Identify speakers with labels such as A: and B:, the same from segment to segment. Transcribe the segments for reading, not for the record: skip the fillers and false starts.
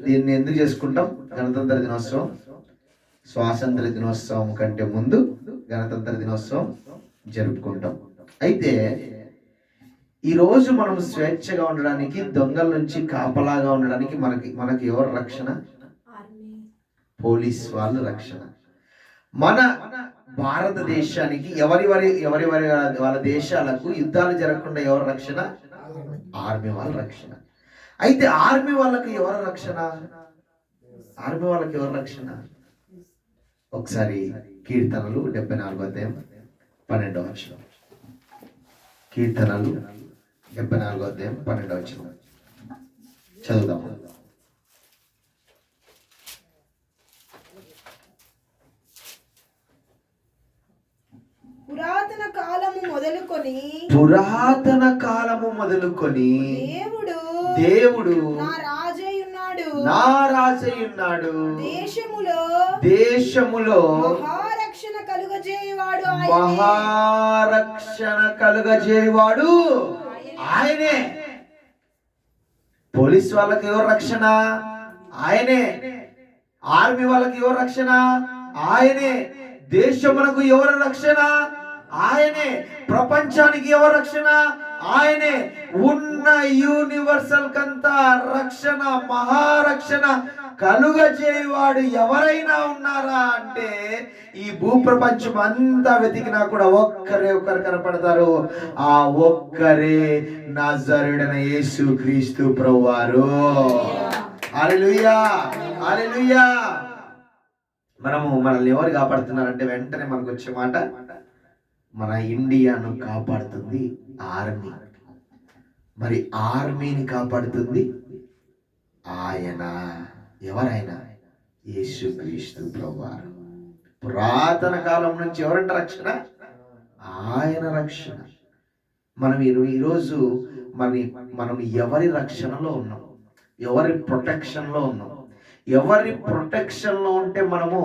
A: దీన్ని ఎందుకు చేసుకుంటాం? గణతంత్ర దినోత్సవం, స్వాతంత్ర దినోత్సవం కంటే ముందు గణతంత్ర దినోత్సవం జరుపుకుంటాం. అయితే ఈరోజు మనం స్వేచ్ఛగా ఉండడానికి, దొంగల నుంచి కాపలాగా ఉండడానికి మనకి ఎవరు రక్షణ? పోలీస్ వాళ్ళు రక్షణ. మన భారతదేశానికి ఎవరి వాళ్ళ దేశాలకు యుద్ధాలు జరగకుండా ఎవరు రక్షణ? ఆర్మీ వాళ్ళ రక్షణ. అయితే ఆర్మీ వాళ్ళకి ఎవరు రక్షణ? ఆర్మీ వాళ్ళకి ఎవరు రక్షణ? ఒకసారి కీర్తనలు 74వ అధ్యాయం 12వ వచనం. కీర్తనలు 74వ అధ్యాయం 12వ వచనం చదువుదాము.
B: పురాతన
A: కాలము మొదలుకొని దేవుడు నా రాజై ఉన్నాడు. దేశములో
B: మహారక్షణ
A: కలుగజేయవాడు ఆయనే. పోలీస్ వాళ్ళకి ఎవరు రక్షణ? ఆయనే. ఆర్మీ వాళ్ళకి ఎవరు రక్షణ? ఆయనే. దేశమునకు ఎవరు రక్షణ? ఆయనే. ప్రపంచానికి ఎవరు రక్షణ? ఆయనే. ఉన్న యూనివర్సల్ కంతా రక్షణ, మహారక్షణ కలుగజేయవాడు ఎవరైనా ఉన్నారా అంటే ఈ భూప్రపంచం అంతా వెతికినా కూడా ఒక్కరు కనపడతారు. ఆ ఒక్కరే నజరేయుడైన యేసు క్రీస్తు ప్రభువారు. హల్లెలూయా, హల్లెలూయా. మనల్ని ఎవరు కాపాడుతున్నారంటే వెంటనే మనకు వచ్చే మాట, మన ఇండియాను కాపాడుతుంది ఆర్మీ. మరి ఆర్మీని కాపాడుతుంది ఆయన. ఎవరైనా? యేసుక్రీస్తు ప్రభువారు. పురాతన కాలం నుంచి ఎవరంట రక్షణ? ఆయన రక్షణ. మనం ఈరోజు మనం ఎవరి రక్షణలో ఉన్నాం? ఎవరి ప్రొటెక్షన్లో ఉన్నాం? ఎవరి ప్రొటెక్షన్లో ఉంటే మనము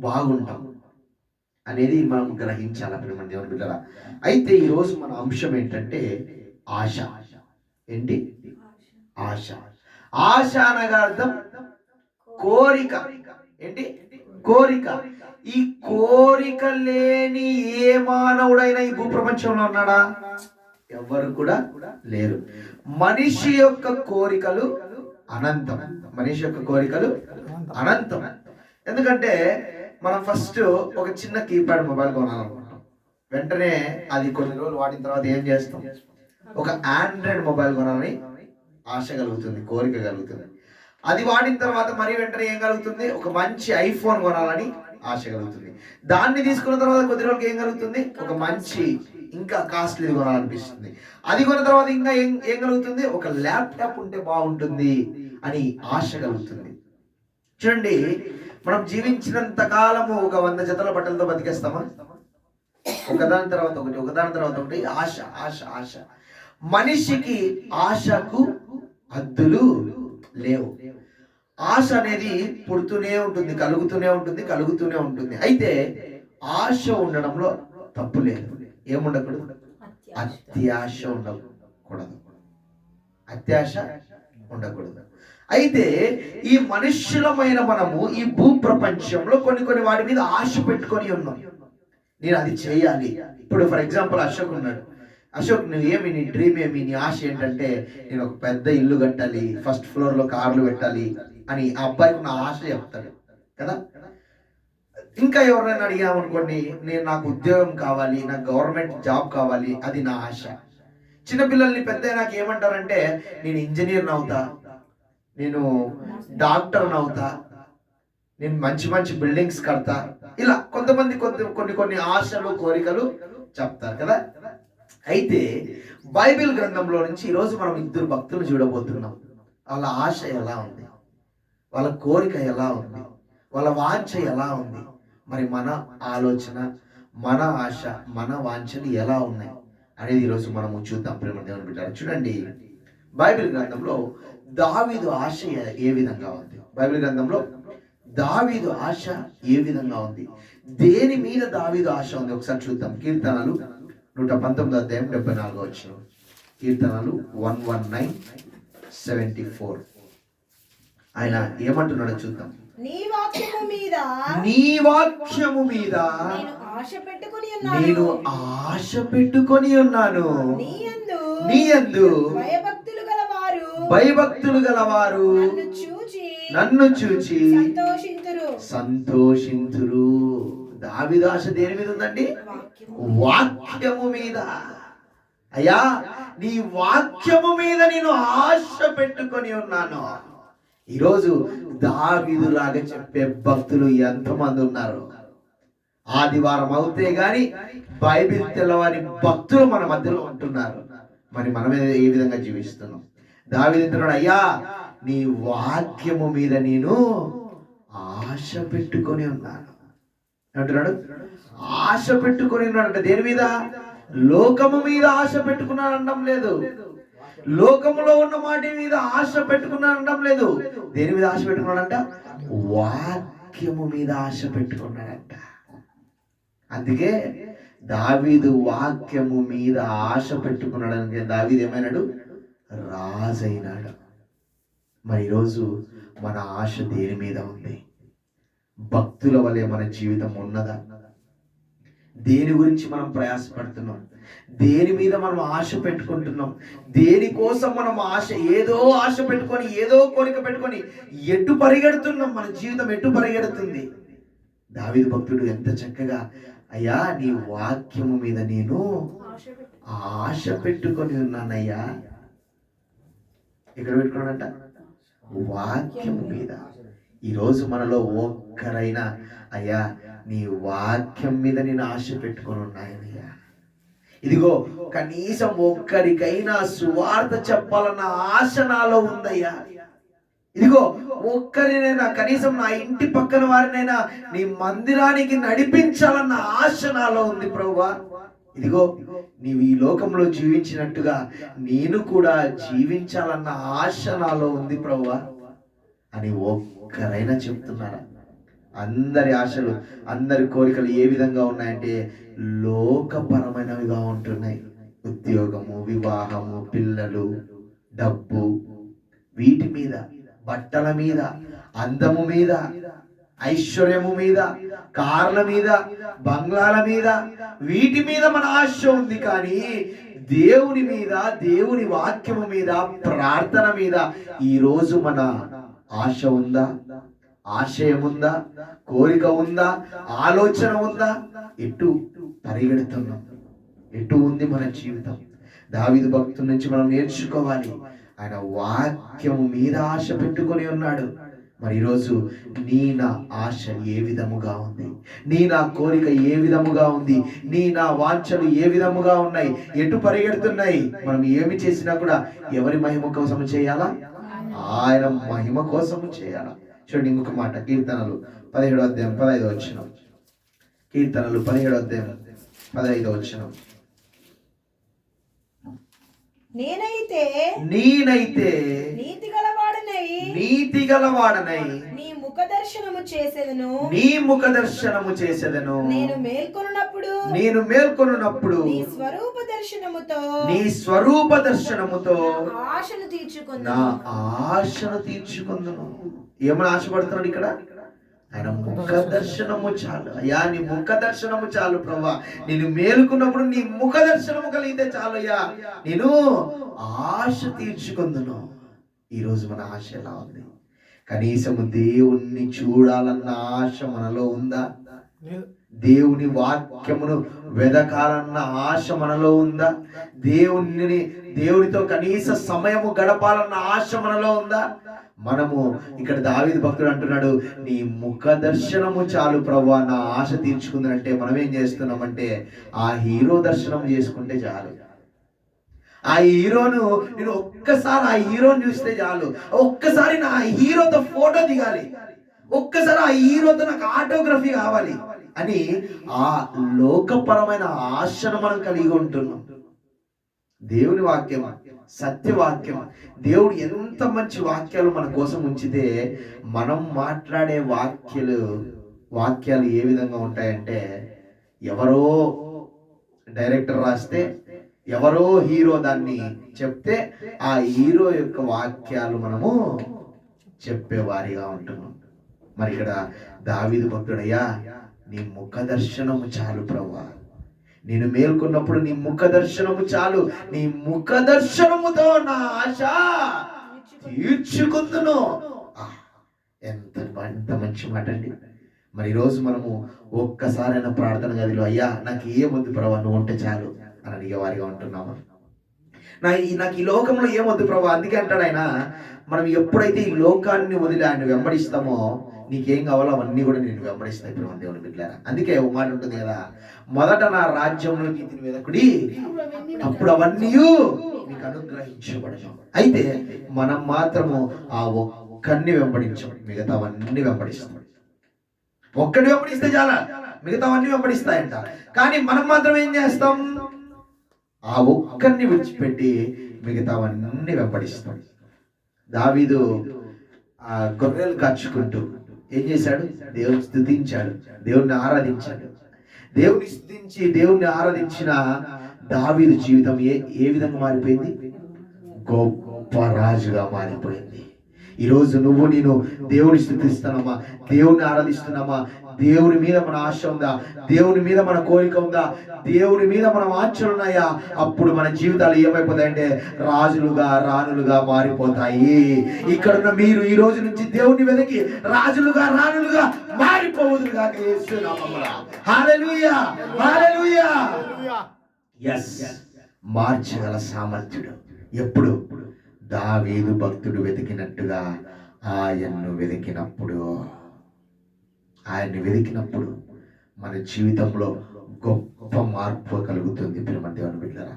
A: బాగుంటాం అనేది మనం గ్రహించాలి ప్రియమైన దేవుని బిడ్డలారా. అయితే ఈరోజు మన అంశం ఏంటంటే ఆశ. ఏంటి? ఆశ. ఆశ అనగా అర్థం కోరిక. ఏంటి? కోరిక. ఈ కోరిక లేని ఏ మానవుడైనా ఈ భూప్రపంచంలో ఉన్నాడా? ఎవరు కూడా లేరు. మనిషి యొక్క కోరికలు అనంతం. మనిషి యొక్క కోరికలు అనంతం. ఎందుకంటే మనం ఫస్ట్ ఒక చిన్న కీప్యాడ్ మొబైల్ కొనాలనుకుంటాం. వెంటనే అది కొన్ని రోజులు వాడిన తర్వాత ఏం చేస్తాం? ఒక ఆండ్రాయిడ్ మొబైల్ కొనాలని ఆశ కలుగుతుంది, కోరిక కలుగుతుంది. అది వాడిన తర్వాత మరి వెంటనే ఏం కలుగుతుంది? ఒక మంచి ఐఫోన్ కొనాలని ఆశ కలుగుతుంది. దాన్ని తీసుకున్న తర్వాత కొద్ది రోజులకి ఏం కలుగుతుంది? ఒక మంచి ఇంకా కాస్ట్లీ కొనాలనిపిస్తుంది. అది కొన్న తర్వాత ఇంకా ఏం కలుగుతుంది? ఒక ల్యాప్టాప్ ఉంటే బాగుంటుంది అని ఆశ కలుగుతుంది. చూడండి, మనం జీవించినంత కాలము ఒక 100 జతల బట్టలతో బతికేస్తామా? ఒకదాని తర్వాత ఒకటి ఆశ ఆశ ఆశ. మనిషికి ఆశకు హద్దులు లేవు. ఆశ అనేది పుడుతూనే ఉంటుంది, కలుగుతూనే ఉంటుంది. అయితే ఆశ ఉండడంలో తప్పు లేదు. ఏముండకూడదు? అత్యాశ ఉండకూడదు. అత్యాశ ఉండకూడదు. అయితే ఈ మనుష్యులమైన మనము ఈ భూ ప్రపంచంలో కొన్ని వాటి మీద ఆశ పెట్టుకొని ఉన్నాం. నేను అది చేయాలి. ఇప్పుడు ఫర్ ఎగ్జాంపుల్ అశోక్ ఉన్నాడు. అశోక్, నువ్వేమి, నీ డ్రీమ్ ఏమి, నీ ఆశ ఏంటంటే నేను ఒక పెద్ద ఇల్లు కట్టాలి, ఫస్ట్ ఫ్లోర్లో కార్లు పెట్టాలి అని ఆ అబ్బాయికి ఉన్న ఆశ చెప్తాడు కదా. ఇంకా ఎవరైనా అడిగామనుకోండి, నాకు ఉద్యోగం కావాలి, నాకు గవర్నమెంట్ జాబ్ కావాలి, అది నా ఆశ. చిన్నపిల్లల్ని పెద్ద నాకు ఏమంటారంటే నేను ఇంజనీర్ని అవుతా, నేను డాక్టర్ని అవుతా, నేను మంచి బిల్డింగ్స్ కడతా. ఇలా కొంతమంది కొన్ని ఆశలు, కోరికలు చెప్తారు కదా. అయితే బైబిల్ గ్రంథంలో నుంచి ఈరోజు మనం 2 భక్తులు చూడబోతున్నాం. వాళ్ళ ఆశ ఎలా ఉంది, వాళ్ళ కోరిక ఎలా ఉంది, వాళ్ళ వాంఛ ఎలా ఉంది. మరి మన ఆలోచన, మన ఆశ, మన వాంఛలు ఎలా ఉన్నాయి అనేది ఈరోజు మనము చూద్దాం ప్రేమ దేవుని బిడ్డలారా. చూడండి, బైబిల్ గ్రంథంలో దావీదు ఆశ ఏ విధంగా ఉంది? బైబిల్ గ్రంథంలో దావీదు ఆశ ఏ విధంగా ఉంది? దేని మీద దావీదు ఆశ ఉంది? ఒకసారి చూద్దాం. కీర్తనలు 119వ అధ్యాయం 74వ వచనం. కీర్తనలు 119:74. ఆయన ఏమంటున్నాడో చూద్దాం.
B: నీ వాక్యము మీద
A: నీ వాక్యము మీద
B: నేను ఆశ పెట్టుకొని
A: ఉన్నాను. నీ యందు భయభక్తులు గలవారు నన్ను చూచి సంతోషింతురు. దావీదు ఆశ దేని మీద ఉందండి? వాక్యము మీద. అయ్యా, నీ వాక్యము మీద నేను ఆశ పెట్టుకొని ఉన్నాను. ఈరోజు దావీదు లాగా చెప్పే భక్తులు ఎంతమంది ఉన్నారు? ఆదివారం అవుతే గాని బైబిల్ తెలవని భక్తులు మన మధ్యలో ఉంటున్నారు. మరి మనం ఏ విధంగా జీవిస్తున్నాం? దావీదు అంటున్నాడు, అయ్యా నీ వాక్యము మీద నేను ఆశ పెట్టుకొని ఉన్నాను అంటున్నాడు. ఆశ పెట్టుకొని ఉన్నాడు. దేని మీద? లోకము మీద ఆశ పెట్టుకున్నాను అనడం లేదు. లోకములో ఉన్న వాటి మీద ఆశ పెట్టుకున్నాను అనడం లేదు. దేని మీద ఆశ పెట్టుకున్నాడంట? వాక్యము మీద ఆశ పెట్టుకున్నాడంట. అందుకే దావీదు వాక్యము మీద ఆశ పెట్టుకున్నాడు. దావీదు ఏమైనాడు? రాజైనాడు. మరి ఈరోజు మన ఆశ దేని మీద ఉంది? భక్తుల వలె మన జీవితం ఉన్నదా? దేని గురించి మనం ప్రయాసపడుతున్నాం? దేని మీద మనం ఆశ పెట్టుకుంటున్నాం? దేనికోసం మనం ఏదో ఆశ పెట్టుకొని, ఏదో కోరిక పెట్టుకొని ఎటు పరిగెడుతున్నాం? మన జీవితం ఎటు పరిగెడుతుంది? దావీదు భక్తుడు ఎంత చక్కగా, అయ్యా నీ వాక్యము మీద నేను ఆశ పెట్టుకొని ఉన్నానయ్యా. ఇక్కడ పెట్టుకున్నాడంట, వాక్యము మీద. ఈరోజు మనలో ఒక్కరైనా, అయ్యా నీ వాక్యం మీద నేను ఆశ పెట్టుకొని ఉన్నాయనయ్యా. ఇదిగో కనీసం ఒక్కరికైనా సువార్త చెప్పాలన్న ఆశ నాలో ఉందయ్యా. ఇదిగో ఒక్కరినైనా, కనీసం నా ఇంటి పక్కన వారినైనా నీ మందిరానికి నడిపించాలన్న ఆశ నాలో ఉంది ప్రభువా. ఇదిగో నీవు ఈ లోకంలో జీవించినట్టుగా నేను కూడా జీవించాలన్న ఆశ నాలో ఉంది ప్రభువా అని ఒక్కరైనా చెప్తున్నారా? అందరి ఆశలు, అందరి కోరికలు ఏ విధంగా ఉన్నాయంటే లోకపరమైనవిగా ఉంటున్నాయి. ఉద్యోగము, వివాహము, పిల్లలు, డబ్బు, వీటి మీద, బట్టల మీద, అందము మీద, ఐశ్వర్యము మీద, కార్ల మీద, బంగ్లాల మీద, వీటి మీద మన ఆశ ఉంది. కానీ దేవుని మీద, దేవుని వాక్యము మీద, ప్రార్థన మీద ఈరోజు మన ఆశ ఉందా? ఆశయం ఉందా? కోరిక ఉందా? ఆలోచన ఉందా? ఎటు పరిగెడుతున్నాం? ఎటు ఉంది మన జీవితం? దావీదు భక్తుల నుంచి మనం నేర్చుకోవాలి. ఆయన వాక్యము మీద ఆశ పెట్టుకొని ఉన్నాడు. మరి ఈరోజు నీ నా ఆశ ఏ విధముగా ఉంది? నీ నా కోరిక ఏ విధముగా ఉంది? నీ నా వాంఛలు ఏ విధముగా ఉన్నాయి? ఎటు పరిగెడుతున్నాయి? మనం ఏమి చేసినా కూడా ఎవరి మహిమ కోసం చేయాలా? ఆయన మహిమ కోసము చేయాలా. చూడండి ఇంకొక మాట, కీర్తనలు 17వ అధ్యాయం 15వ వచనం. కీర్తనలు 17వ అధ్యాయం 15వ వచనం.
B: నేనైతే
A: నీతి గలవాడనై
B: నీ ముఖ దర్శనము
A: చేసేదను.
B: నేను మేల్కొనున్నప్పుడు నీ స్వరూప దర్శనముతో నా ఆశను తీర్చుకుందును.
A: ఏమని ఆశపడుతున్నాడు ఇక్కడ? ఆయన ముఖ దర్శనము చాలు. అయ్యా నీ ముఖ దర్శనము చాలు ప్రభా. నేను మేలుకున్నప్పుడు నీ ముఖ దర్శనము కలిగితే చాలు అయ్యా, నేను ఆశ తీర్చుకుందును. ఈరోజు మన ఆశ ఎలా ఉంది? కనీసము దేవుణ్ణి చూడాలన్న ఆశ మనలో ఉందా? దేవుని వాక్యమును వెదకాలన్న ఆశ మనలో ఉందా? దేవునితో కనీస సమయము గడపాలన్న ఆశ మనలో ఉందా? మనము ఇక్కడ దావీదు భక్తుడు అంటున్నాడు, నీ ముఖ దర్శనము చాలు ప్రభువా నా ఆశ తీర్చుకుందంటే మనం ఏం చేస్తున్నామంటే ఆ హీరో దర్శనం చేసుకుంటే చాలు. ఆ హీరోను నేను ఒక్కసారి ఆ హీరోని చూస్తే చాలు. ఒక్కసారి నా హీరోతో ఫోటో దిగాలి, ఒక్కసారి ఆ హీరోతో నాకు ఆటోగ్రఫీ కావాలి అని ఆ లోకపరమైన ఆశను మనం కలిగి ఉంటున్నాం. దేవుని వాక్యం సత్యవాక్యం, దేవుడు ఎంత మంచి వాక్యాలు మన కోసం ఉంచితే మనం మాట్లాడే వాక్యాలు ఏ విధంగా ఉంటాయంటే, ఎవరో డైరెక్టర్ రాస్తే, ఎవరో హీరో దాన్ని చెప్తే ఆ హీరో యొక్క వాక్యాలు మనము చెప్పేవారిగా ఉంటున్నాం. మరి ఇక్కడ దావీదు భక్తుడయ్యా, నీ ముఖ దర్శనము చాలు ప్రభువా, నేను మేల్కొన్నప్పుడు నీ ముఖ దర్శనము చాలు, నీ ముఖ దర్శనముతో నా ఆశ తీర్చుకుందును. ఎంత ఎంత మంచి మాట అండి. మరి ఈరోజు మనము ఒక్కసారైనా ప్రార్థన గదిలో అయ్యా నాకు ఏమొద్దు ప్రభా, నువ్వు ఉంటే చాలు అని అడిగేవారిగా ఉంటున్నామా? నాకు ఈ లోకంలో ఏమొద్దు ప్రభా. అందుకే అంటాడు ఆయన, మనం ఎప్పుడైతే ఈ లోకాన్ని వదిలి ఆయన వెంబడిస్తామో నీకేం కావాలో అవన్నీ కూడా నేను వెంబడిస్తాయి ఇప్పుడు దేవుని బిడ్డలారా. అందుకే ఒక మాట ఉంటుంది కదా, మొదట నా రాజ్యంలో నీతిని వెదకుడి, అప్పుడు అవన్నీ నీకు అనుగ్రహించబడను. అయితే మనం మాత్రము ఆ ఒక్కడిని వెంబడించాం, మిగతావన్నీ వెంబడిస్తాం. ఒక్కడిని వెంబడిస్తే చాలా, మిగతావన్నీ వెంబడిస్తాయంట. కానీ మనం మాత్రం ఏం చేస్తాం? ఆ ఒక్కడిని విడిచిపెట్టి మిగతావన్నీ వెంబడిస్తాం. దావీదు ఆ గొర్రెలు కాచుకుంటూ ఏం చేశాడు? దేవుని స్తుతించాడు, దేవుణ్ణి ఆరాధించాడు. దేవుని స్తుతించి దేవుణ్ణి ఆరాధించిన దావీదు జీవితం ఏ విధంగా మారిపోయింది? గొప్ప రాజుగా మారిపోయింది. ఈరోజు నువ్వు నేను దేవుని స్తుతిస్తున్నామా? దేవుని ఆరాధిస్తున్నామా? దేవుని మీద మన ఆశ ఉందా? దేవుని మీద మన కోరిక ఉందా? దేవుని మీద మన వాంఛలు ఉన్నాయా? అప్పుడు మన జీవితాలు ఏమైపోతాయంటే రాజులుగా రాణులుగా మారిపోతాయి. ఇక్కడున్న మీరు ఈ రోజు నుంచి దేవుని వెతికి రాజులుగా రాణులుగా మారిపోవుదురుగా యేసు నామములో. హల్లెలూయా, హల్లెలూయా. yes, మార్చగల సామర్థ్యుడు ఎప్పుడు? దావీదు భక్తుడు వెతికినట్టుగా ఆయన్ను వెతికినప్పుడు. ఆయన్ని వెతికినప్పుడు మన జీవితంలో గొప్ప మార్పు కలుగుతుంది. ప్రియమైన దేవుని బిడ్డలారా,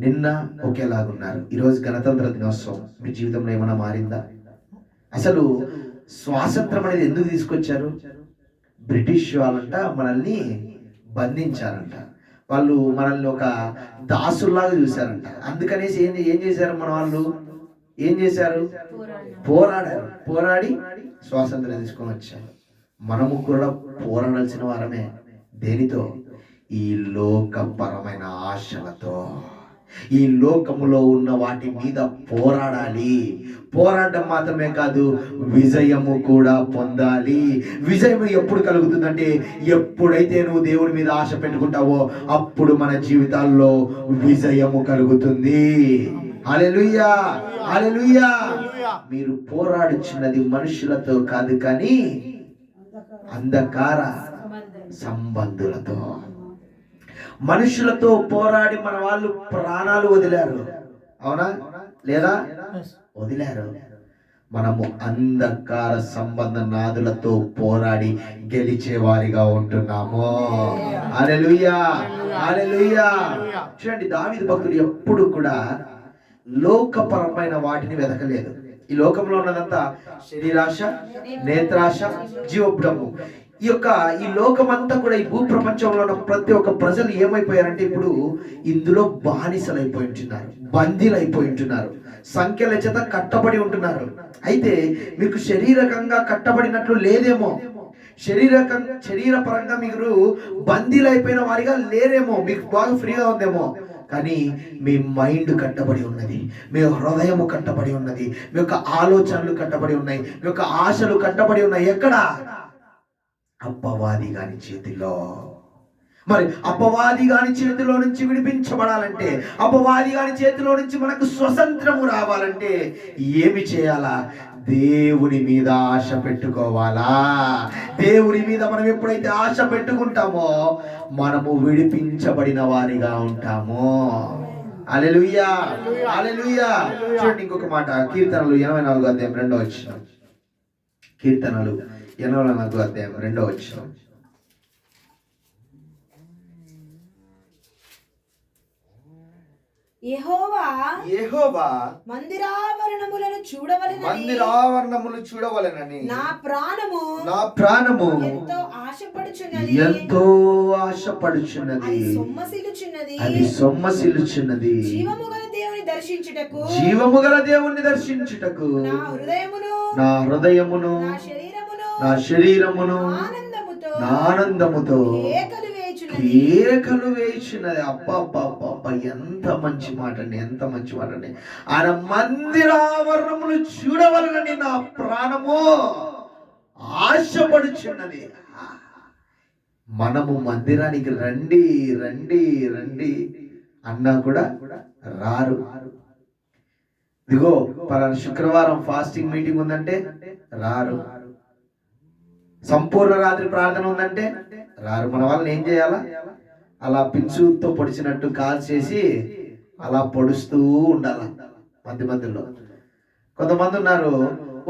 A: నిన్న ఒకేలాగున్నారు, ఈరోజు గణతంత్ర దినోత్సవం, మీ జీవితంలో ఏమైనా మారిందా? అసలు స్వాతంత్రం అనేది ఎందుకు తీసుకొచ్చారు? బ్రిటిష్ వాళ్ళంట మనల్ని బంధించారంట, వాళ్ళు మనల్ని ఒక దాసుల్లాగా చూశారంట. అందుకనేసి ఏం చేశారు మన వాళ్ళు? ఏం చేశారు? పోరాడారు. పోరాడి స్వాతంత్రం తీసుకొని వచ్చారు. మనము కూడా పోరాడాల్సిన వారమే. దేనితో? ఈ లోకపరమైన ఆశలతో. ఈ లోకములో ఉన్న వాటి మీద పోరాడాలి. పోరాటం మాత్రమే కాదు, విజయము కూడా పొందాలి. విజయం ఎప్పుడు కలుగుతుందంటే ఎప్పుడైతే నువ్వు దేవుని మీద ఆశ పెట్టుకుంటావో అప్పుడు మన జీవితాల్లో విజయము కలుగుతుంది. హల్లెలూయా, హల్లెలూయా. మీరు పోరాడుచున్నది మనుషులతో కాదు, కానీ అంధకార సంబంధులతో. మనుషులతో పోరాడి మన వాళ్ళు ప్రాణాలు వదిలారు, అవునా లేదా? వదిలారు. మనము అంధకార సంబంధ నాదులతో పోరాడి గెలిచే వారిగా ఉంటున్నాము. హల్లెలూయా, హల్లెలూయా. చూడండి, దావీదు భక్తుడు ఎప్పుడు కూడా లోకపరమైన వాటిని వెతకలేదు. ఈ లోకంలో ఉన్నదంతా శరీరాశ, నేత్రాశ, జీవోపడము. ఈ లోకమంతా కూడా, ఈ భూ ప్రపంచంలో ఉన్న ప్రతి ఒక్క ప్రజలు ఏమైపోయారంటే ఇప్పుడు ఇందులో బానిసలైపోయి ఉంటున్నారు, బందీలైపోయి ఉంటున్నారు, సంఖ్యల చేత కట్టబడి ఉంటున్నారు. అయితే మీకు శరీరకంగా కట్టబడినట్లు లేదేమో, శరీరపరంగా మీరు బందీలైపోయిన వారిగా లేరేమో, మీకు బాగా ఫ్రీగా ఉందేమో. కానీ మీ మైండ్ కట్టబడి ఉన్నది, మీ హృదయము కట్టబడి ఉన్నది, మీ యొక్క ఆలోచనలు కట్టబడి ఉన్నాయి, మీ యొక్క ఆశలు కట్టబడి ఉన్నాయి. ఎక్కడ? అపవాది గాని చేతిలో. మరి అపవాది గాని చేతిలో నుంచి విడిపించబడాలంటే, అపవాది గాని చేతిలో నుంచి మనకు స్వతంత్రము రావాలంటే ఏమి చేయాలా? దేవుని మీద ఆశ పెట్టుకోవాలా. దేవుని మీద మనం ఎప్పుడైతే ఆశ పెట్టుకుంటామో మనము విడిపించబడిన వారిగా ఉంటాము. హల్లెలూయా, హల్లెలూయా. చూడండి ఇంకొక మాట, కీర్తనలు 84వ అధ్యాయం 2వ వచనం. కీర్తనలు 84వ అధ్యాయం 2వ వచనం.
B: యెహోవా మందిరావరణములను చూడవలెనని నా ప్రాణము ఎంతో ఆశపడుచున్నది. అది సొమ్మసిల్లుచున్నది. జీవము గల దేవుని దర్శించుటకు నా హృదయమును నా శరీరమును ఆనందముతో
A: కేకలు వేయుచున్నది. అబ్బా, ఎంత మంచి మాట అండి, ఎంత మంచి మాట అండి. ఆయన మందిరావరణములు చూడవలనని నా ప్రాణము ఆశపడుచున్నది. మనము మందిరానికి రండి రండి రండి అన్నా కూడా రారు. ఇదిగో పలానా శుక్రవారం ఫాస్టింగ్ మీటింగ్ ఉందంటే రారు. సంపూర్ణ రాత్రి ప్రార్థన ఉందంటే రారు. మన వాళ్ళని ఏం చేయాలా? అలా పిచ్చుతో పొడిచినట్టు కాల్ చేసి అలా పొడుస్తూ ఉండాల మధ్య మధ్యలో. కొంతమంది ఉన్నారు,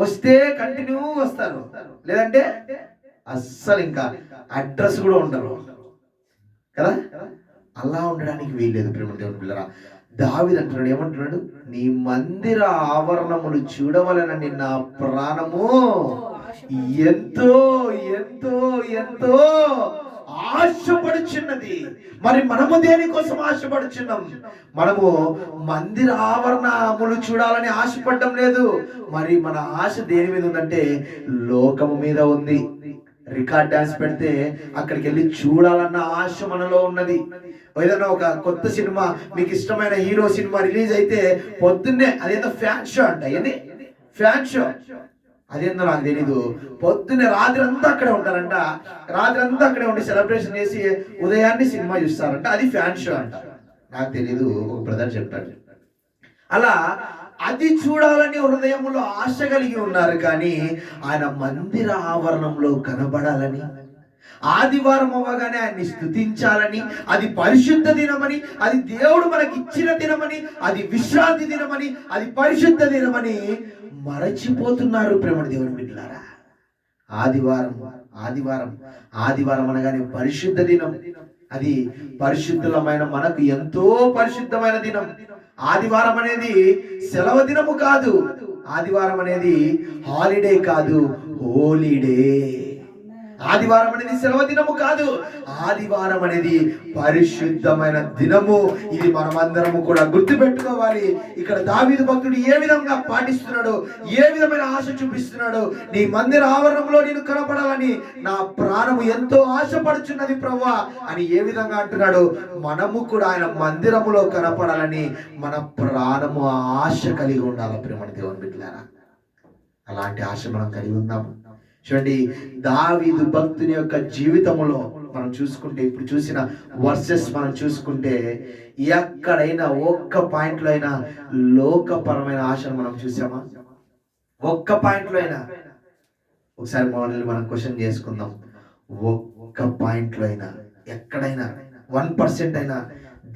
A: వస్తే కంటిన్యూ వస్తారు, లేదంటే అస్సలు ఇంకా అడ్రస్ కూడా ఉండరు కదా. అలా ఉండడానికి వీల్లేదు ప్రేమ దేవుని పిల్లరా. దావీదు అంటున్నాడు, ఏమంటున్నాడు? నీ మందిర ఆవరణములు చూడవలనని నా ప్రాణము ఎంతో ఎంతో ఎంతో ఆశపడుచున్నది. మరి మనము దేనికోసం ఆశపడుచున్నాం? మనము మందిర ఆవరణములు చూడాలని ఆశపడడం లేదు. మరి మన ఆశ దేని మీద ఉందంటే లోకము మీద ఉంది. రికార్డ్ డాన్స్ పెడితే అక్కడికి వెళ్ళి చూడాలన్న ఆశ మనలో ఉన్నది. ఏదైనా ఒక కొత్త సినిమా, మీకు ఇష్టమైన హీరో సినిమా రిలీజ్ అయితే పొద్దున్నే అదేందో ఫ్యాన్ షో అంట. ఏంది ఫ్యాన్ షో? అదేందో నాకు తెలీదు. పొద్దున్నే రాత్రి అంతా అక్కడే ఉంటారంట. రాత్రి అంతా అక్కడే ఉండి సెలబ్రేషన్ చేసి ఉదయాన్నే సినిమా చూస్తారంట. అది ఫ్యాన్ షో అంట. నాకు తెలీదు, ఒక బ్రదర్ చెప్పాడు. అలా అది చూడాలని హృదయంలో ఆశ కలిగి ఉన్నారు, కానీ ఆయన మందిర ఆవరణంలో కనబడాలని, ఆదివారం అవ్వగానే ఆయన్ని స్తుతించాలని, అది పరిశుద్ధ దినమని, అది దేవుడు మనకి ఇచ్చిన దినమని, అది విశ్రాంతి దినమని, అది పరిశుద్ధ దినమని మరచిపోతున్నారు ప్రేమ దేవుని బిడ్డలారా. ఆదివారం అనగానే పరిశుద్ధ దినం. అది పరిశుద్ధమైన మనకు ఎంతో పరిశుద్ధమైన దినం. ఆదివారం అనేది సెలవు దినము కాదు. ఆదివారం అనేది హాలిడే కాదు, హోలీడే. ఆదివారం అనేది సెలవు దినము కాదు, ఆదివారం అనేది పరిశుద్ధమైన దినము. ఇది మనమందరము కూడా గుర్తు పెట్టుకోవాలి. ఇక్కడ దావీదు భక్తుడు ఏ విధంగా పాటిస్తున్నాడు, ఏ విధమైన ఆశ చూపిస్తున్నాడు? నీ మందిర ఆవరణంలో నేను కనపడాలని నా ప్రాణము ఎంతో ఆశపడుచున్నది ప్రభువా అని ఏ విధంగా అంటున్నాడు? మనము కూడా ఆయన మందిరములో కనపడాలని మన ప్రాణము ఆశ కలిగి ఉండాలి ప్రేమ దేవుని బిడ్డలారా. అలాంటి ఆశ మనం కలిగి ఉందాము. చూడండి, దావీదు భక్తుని యొక్క జీవితంలో మనం చూసుకుంటే, ఇప్పుడు చూసిన వర్సెస్ మనం చూసుకుంటే, ఎక్కడైనా ఒక్క పాయింట్లో అయినా లోకపరమైన ఆశను మనం చూసామా? ఒక్క పాయింట్లో అయినా? ఒకసారి మనల్ని మనం క్వశ్చన్ చేసుకుందాం. ఒక్క పాయింట్లో అయినా, ఎక్కడైనా 1% అయినా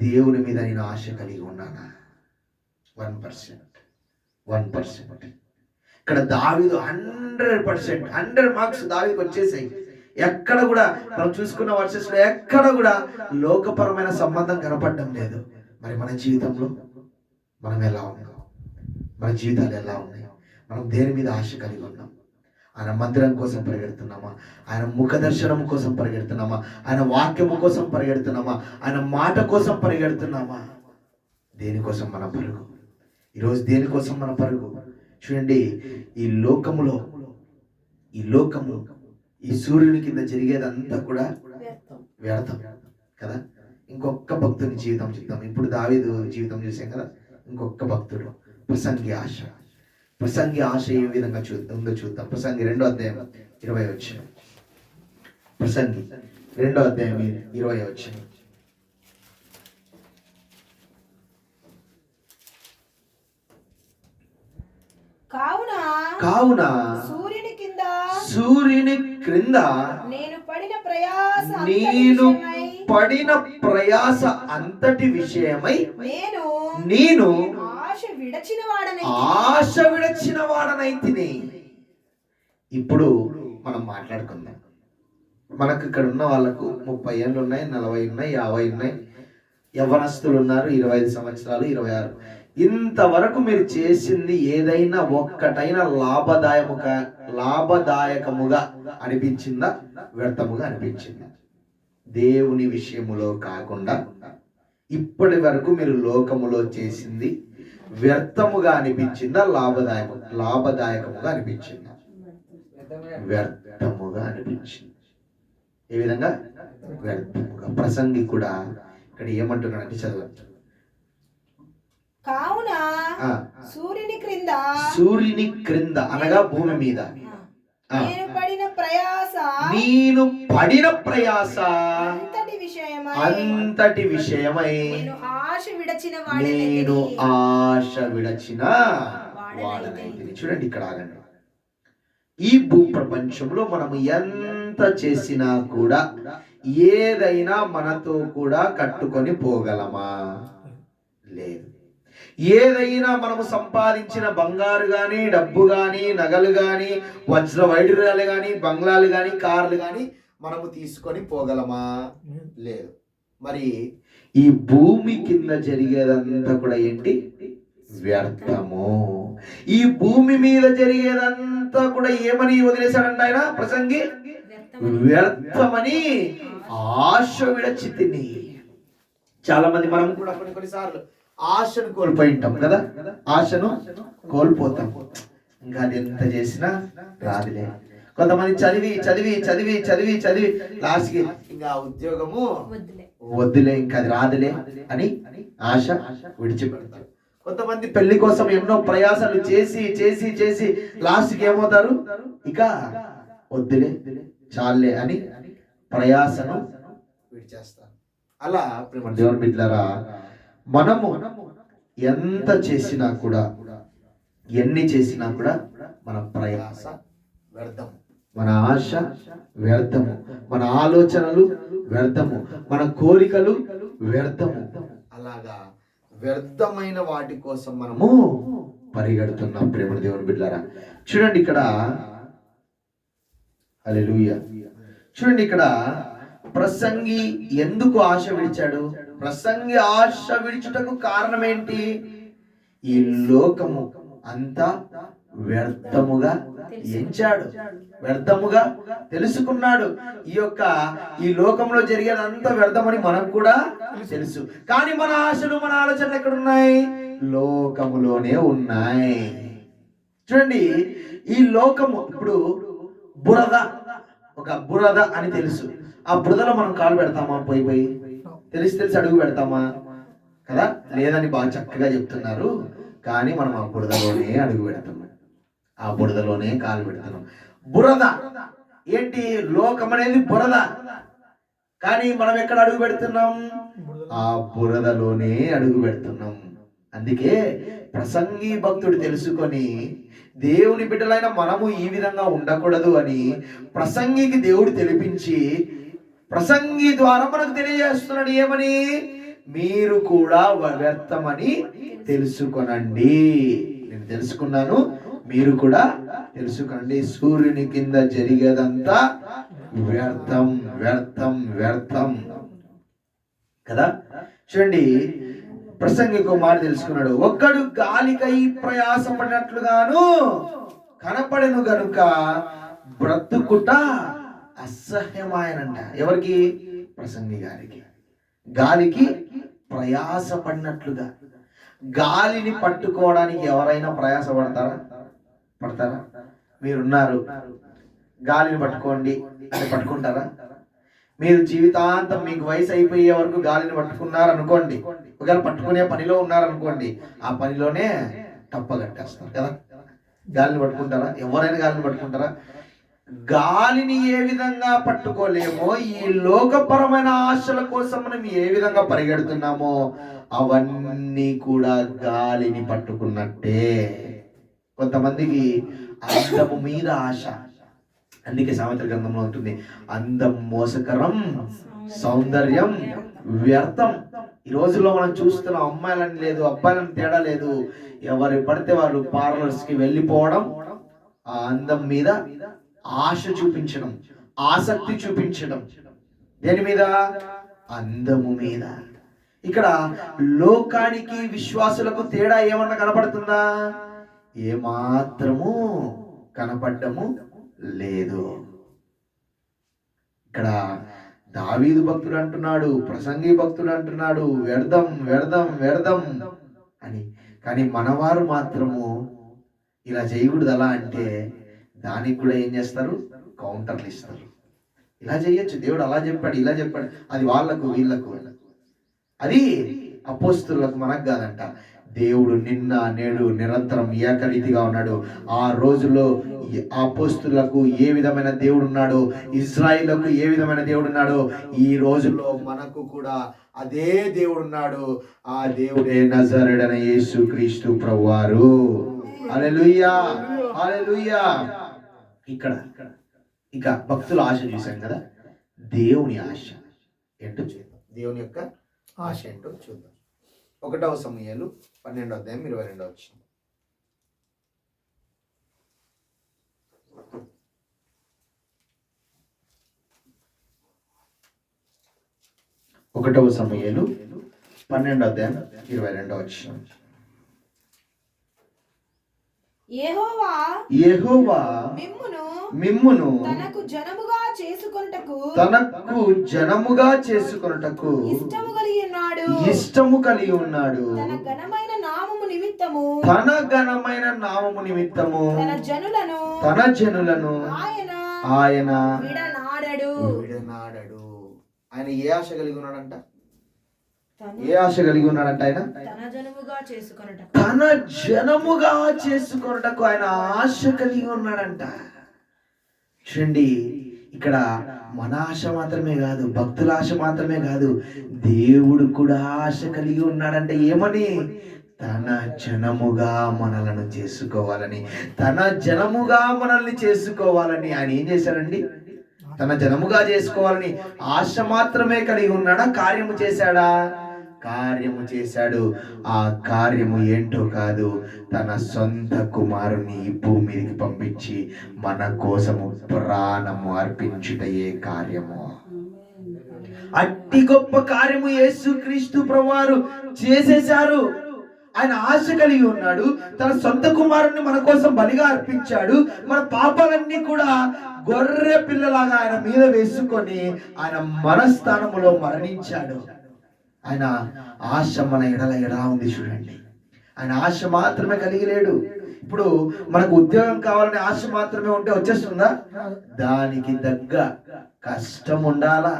A: దేవుని మీద నేను ఆశ కలిగి ఉన్నానా? 1%. ఇక్కడ దావీదు 100%, 100 మార్క్స్ దావీదుకి వచ్చేసాయి. ఎక్కడ కూడా మనం చూసుకున్న వర్సెస్ లో ఎక్కడ కూడా లోకపరమైన సంబంధం కనపడడం లేదు. మరి మన జీవితంలో మనం ఎలా ఉన్నాం? మన జీవితాలు ఎలా ఉన్నాయి? మనం దేని మీద ఆశ కలిగి ఉన్నాం? ఆయన మందిరం కోసం పరిగెడుతున్నామా? ఆయన ముఖ దర్శనం కోసం పరిగెడుతున్నామా? ఆయన వాక్యము కోసం పరిగెడుతున్నామా? ఆయన మాట కోసం పరిగెడుతున్నామా? దేనికోసం మన పరుగు? ఈరోజు దేనికోసం మన పరుగు? చూడండి, ఈ లోకము ఈ సూర్యుని కింద జరిగేదంతా కూడా వ్యర్థం కదా. ఇంకొక భక్తుని జీవితం చూద్దాం. ఇప్పుడు దావీదు జీవితం చూసాం కదా. ఇంకొక భక్తుడు ప్రసంగి ఆశ ఏ విధంగా ఉందో చూద్దాం. ప్రసంగి 2వ అధ్యాయం 20వ వచనం. ప్రసంగి 2వ అధ్యాయం 20వ వచనం. కావున సూర్యుని క్రింద నేను పడిన ప్రయాస అంతటి విషయమై నేను ఆశ విడచిన వాడనైతిని. ఇప్పుడు మనం మాట్లాడుకుందాం. మనకు ఇక్కడ ఉన్న వాళ్ళకు 30 ఏళ్ళు ఉన్నాయి, 40 ఉన్నాయి, 50 ఉన్నాయి. యవ్వనస్తులు ఉన్నారు, 25 సంవత్సరాలు, 26. ఇంతవరకు మీరు చేసింది ఏదైనా ఒక్కటైనా లాభదాయకముగా అనిపించిందా? వ్యర్థముగా అనిపించిందా? దేవుని విషయములో కాకుండా ఇప్పటి వరకు మీరు లోకములో చేసింది వ్యర్థముగా అనిపించిందా? లాభదాయకముగా అనిపించిందా? వ్యర్థముగా అనిపించింది. ఏ విధంగా? వ్యర్థముగా. ప్రసంగి కూడా ఇక్కడ ఏమంటున్నాడంటే చదవండి.
B: కావున సూర్యుని క్రింద అనగా భూమి మీద
A: నేను పడిన ప్రయాస అంతటి విషయమై నేను ఆశ విడచిన వాడనైతిని. చూడండి ఇక్కడ ఆగండి. ఈ భూ ప్రపంచంలో మనం ఎంత చేసినా కూడా ఏదైనా మనతో కూడా కట్టుకొని పోగలమా? లేదు. ఏదైనా మనము సంపాదించిన బంగారు గాని, డబ్బు గాని, నగలు గాని, వజ్ర వైడూర్యాలు గాని, బంగ్లాలు గాని, కార్లు గాని మనము తీసుకొని పోగలమా? లేదు. మరి ఈ భూమి కింద జరిగేదంతా కూడా ఏంటి? వ్యర్థము. ఈ భూమి మీద జరిగేదంతా కూడా ఏమని వదిలేశాడంట ఆయన ప్రసంగి? వ్యర్థమని ఆశ విడచితిని. చాలా మంది మనం కూడా కొన్నిసార్లు ఆశను కోల్పోయి ఉంటాం కదా, ఆశను కోల్పోతాం. ఇంకా అది ఎంత చేసినా రాదులే. కొంతమంది చదివి చదివి చదివి చదివి చదివి లాస్ట్కి ఇంకా ఉద్యోగము వద్దులే, ఇంకా అది రాదులే అని ఆశ విడిచిపెడతారు. కొంతమంది పెళ్లి కోసం ఎన్నో ప్రయాసాలు చేసి చేసి చేసి లాస్ట్కి ఏమవుతారు? ఇక వద్దులే, చాలే అని ప్రయాసను విడిచేస్తారు. అలా ప్రేమ దేవుని బిడ్డలారా, మనము ఎంత చేసినా కూడా, ఎన్ని చేసినా కూడా మన ప్రయాస వ్యర్థము, మన ఆశ వ్యర్థము, మన ఆలోచనలు వ్యర్థము, మన కోరికలు వ్యర్థము. అలాగా వ్యర్థమైన వాటి కోసం మనము పరిగెడుతున్నాం ప్రేమ దేవుని బిడ్డలారా. చూడండి ఇక్కడ, హల్లెలూయా. చూడండి ఇక్కడ ప్రసంగి ఎందుకు ఆశ విడిచాడు? ప్రసంగి ఆశ విడిచుటకు కారణం ఏంటి? ఈ లోకము అంతా వ్యర్థముగా ఎంచాడు, వ్యర్థముగా తెలుసుకున్నాడు. ఈ లోకంలో జరిగేదంతా వ్యర్థమని మనకు కూడా తెలుసు. కానీ మన ఆశలు, మన ఆలోచనలు ఎక్కడున్నాయి? లోకములోనే ఉన్నాయి. చూడండి, ఈ లోకము ఇప్పుడు బురద, ఒక బురద అని తెలుసు. ఆ బురదలో మనం కాలు పెడతామా? పోయి పోయి తెలిసి తెలిసి అడుగు పెడతామా? కదా, లేదని బాగా చక్కగా చెప్తున్నారు. కానీ మనం ఆ బురదలోనే అడుగు పెడుతున్నాం, ఆ బురదలోనే కాలు పెడుతున్నాం. బురద ఏంటి? లోకం అనేది బురద. కానీ మనం ఎక్కడ అడుగు పెడుతున్నాం? ఆ బురదలోనే అడుగు పెడుతున్నాం. అందుకే ప్రసంగి భక్తుడు తెలుసుకొని దేవుని బిడ్డలైన మనము ఈ విధంగా ఉండకూడదు అని ప్రసంగికి దేవుడు తెలిపించి ప్రసంగి ద్వారా మనకు తెలియజేస్తున్నాడు. ఏమని? మీరు కూడా వ్యర్థమని తెలుసుకొనండి. నేను తెలుసుకున్నాను, మీరు కూడా తెలుసుకొనండి. సూర్యుని కింద జరిగేదంతా వ్యర్థం, వ్యర్థం, వ్యర్థం కదా. చూడండి, ప్రసంగికు మాట తెలుసుకున్నాడు. ఒక్కడు గాలికై ప్రయాసపడినట్లుగాను కనపడెను గనుక బ్రతుకుట అసహ్యమాయనంట. ఎవరికి? ప్రసంగి గారికి. గాలికి ప్రయాసపడినట్లుగా. గాలిని పట్టుకోవడానికి ఎవరైనా ప్రయాసపడతారా? పడతారా? మీరున్నారు, గాలిని పట్టుకోండి అని పట్టుకుంటారా? మీరు జీవితాంతం మీకు వయసు అయిపోయే వరకు గాలిని పట్టుకున్నారనుకోండి, ఒకవేళ పట్టుకునే పనిలో ఉన్నారనుకోండి, ఆ పనిలోనే తప్పగట్టేస్తారు కదా. గాలిని పట్టుకుంటారా? ఎవరైనా గాలిని పట్టుకుంటారా? గాలిని ఏ విధంగా పట్టుకోలేమో, ఈ లోకపరమైన ఆశల కోసం మనం ఏ విధంగా పరిగెడుతున్నామో అవన్నీ కూడా గాలిని పట్టుకున్నట్టే. కొంతమందికి అందము మీద ఆశ. అందుకే సామెతల గ్రంథంలో ఉంటుంది, అందం మోసకరం, సౌందర్యం వ్యర్థం. ఈ రోజుల్లో మనం చూస్తున్న అమ్మాయిలని లేదు, అబ్బాయిలని తేడా లేదు. ఎవరు పడితే వాళ్ళు పార్లర్స్ కి వెళ్ళిపోవడం, ఆ అందం మీద ఆశ చూపించడం, ఆసక్తి చూపించడం. దేని మీద? అందము మీద. ఇక్కడ లోకానికి విశ్వాసులకు తేడా ఏమన్నా కనపడుతుందా? ఏమాత్రము కనపడము లేదు. ఇక్కడ దావీదు భక్తుడు అంటున్నాడు, ప్రసంగి భక్తుడు అంటున్నాడు, వ్యర్థం, వ్యర్థం, వ్యర్థం అని. కానీ మనవారు మాత్రము ఇలా చేయకూడదు. అలా అంటే దానికి కూడా ఏం చేస్తారు? కౌంటర్లు ఇస్తారు. ఇలా చేయొచ్చు, దేవుడు అలా చెప్పాడు, ఇలా చెప్పాడు. అది వాళ్ళకు వీళ్ళకు. అది అపోస్తులకు, మనకు కాదంట. దేవుడు నిన్న నేడు నిరంతరం ఏకరీతిగా ఉన్నాడు. ఆ రోజుల్లో అపోస్తులకు ఏ విధమైన దేవుడు ఉన్నాడో, ఇజ్రాయిలకు ఏ విధమైన దేవుడు ఉన్నాడో, ఈ రోజుల్లో మనకు కూడా అదే దేవుడు ఉన్నాడు. ఆ దేవుడే నజరేయుడైన యేసుక్రీస్తు ప్రభువారు. హల్లెలూయా, హల్లెలూయా. ఇక్కడ ఇక భక్తుల ఆశ చూసాం కదా, దేవుని ఆశ ఏంటో చూద్దాం. దేవుని యొక్క ఆశ ఏంటో చూద్దాం. 1వ సమూయేలు 12:22. ఒకటవ సమూయేలు 12:22. యెహోవా మిమ్మును తనకు జనముగా చేసుకొనుటకు ఇష్టము కలిగి ఉన్నాడు. తన ఘనమైన నామము నిమిత్తము తన జనులను ఆయన విడనాడడు. ఆయన ఏ ఆశ కలిగి ఉన్నాడంట? ఏ ఆశ కలిగి ఉన్నాడంట? ఆయన తన జనముగా చేసుకొనుటకు ఆయన ఆశ కలిగి ఉన్నాడంట. చూడండి, ఇక్కడ మన ఆశ మాత్రమే కాదు, భక్తుల ఆశ మాత్రమే కాదు, దేవుడు కూడా ఆశ కలిగి ఉన్నాడంటే. ఏమని? తన జనముగా మనలను చేసుకోవాలని, తన జనముగా మనల్ని చేసుకోవాలని ఆయన ఏం చేశాడండి? తన జనముగా చేసుకోవాలని ఆశ మాత్రమే కలిగి ఉన్నాడా? కార్యము చేశాడా? కార్యము చేశాడు. ఆ కార్యము ఏంటో కాదు, తన సొంత కుమారుని ఈ భూమి మీదకి పంపించి మన కోసము ప్రాణము అర్పించుటయే కార్యము. అట్టి గొప్ప కార్యము యేసుక్రీస్తు ప్రభువారు చేసేశారు. ఆయన ఆశ కలిగి ఉన్నాడు. తన సొంత కుమారుణ్ణి మన కోసం బలిగా అర్పించాడు. మన పాపాలన్నీ కూడా గొర్రె పిల్లలాగా ఆయన మీద వేసుకొని ఆయన మన స్థానములో మరణించాడు. ఆయన ఆశ మన ఎడల ఎలా ఉంది చూడండి. ఆయన ఆశ మాత్రమే కలిగి లేడు. ఇప్పుడు మనకు ఉద్యోగం కావాలనే ఆశ మాత్రమే ఉంటే వచ్చేస్తుందా? దానికి తగ్గ కష్టం ఉండాలా,